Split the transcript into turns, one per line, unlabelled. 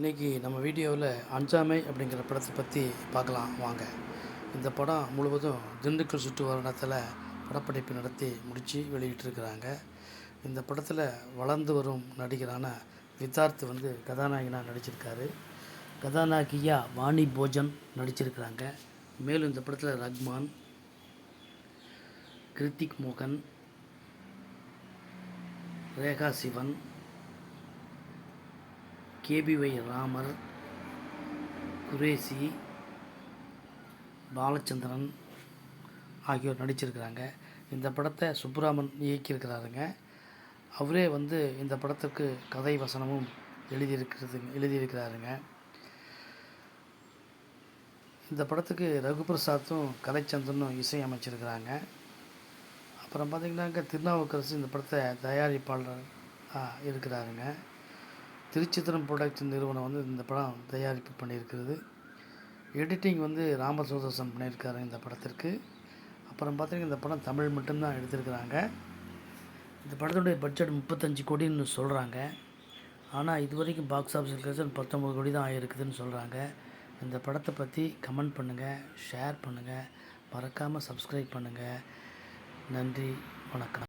இன்றைக்கி நம்ம வீடியோவில் அஞ்சாமை அப்படிங்கிற படத்தை பற்றி பார்க்கலாம் வாங்க. இந்த படம் முழுவதும் திண்டுக்கல் சுற்று வட்டாரத்தில் படப்பிடிப்பு நடத்தி முடித்து வெளியிட்டிருக்கிறாங்க. இந்த படத்தில் வளர்ந்து வரும் நடிகரான வித்தார்த் கதாநாயகனாக நடிச்சிருக்காரு. கதாநாயகியா வாணி போஜன் நடிச்சிருக்கிறாங்க. மேலும் இந்த படத்தில் ரஹ்மான், கிருத்திக் மோகன், ரேகா சிவன், கேபிஒய் ராமர், குரேசி, பாலச்சந்திரன் ஆகியோர் நடிச்சிருக்கிறாங்க. இந்த படத்தை சுப்புராமன் இயக்கியிருக்கிறாருங்க. அவரே இந்த படத்துக்கு கதை வசனமும் எழுதியிருக்கிறாருங்க. இந்த படத்துக்கு ரகுபிரசாத்தும் கலைச்சந்தனும் இசையமைச்சிருக்கிறாங்க. அப்புறம் பார்த்திங்கன்னாக்க திருநாவுக்கரசு இந்த படத்தை தயாரிப்பாளர் இருக்கிறாருங்க. திருச்சித்திரம் ப்ரொடக்ஷன் நிறுவனம் இந்த படம் தயாரிப்பு பண்ணியிருக்கிறது. எடிட்டிங் ராமசுதர்சன் பண்ணியிருக்காரு இந்த படத்திற்கு. அப்புறம் பார்த்திங்கன்னா இந்த படம் தமிழ் மட்டும்தான் எடுத்திருக்கிறாங்க. இந்த படத்துடைய பட்ஜெட் 35 கோடின்னு சொல்கிறாங்க. ஆனால் இது வரைக்கும் பாக்ஸ் ஆஃபீஸ் கலெக்ஷன் 19 கோடி தான் ஆகிருக்குதுன்னு சொல்கிறாங்க. இந்த படத்தை பற்றி கமெண்ட் பண்ணுங்கள், ஷேர் பண்ணுங்கள், மறக்காமல் சப்ஸ்கிரைப் பண்ணுங்கள். நன்றி, வணக்கம்.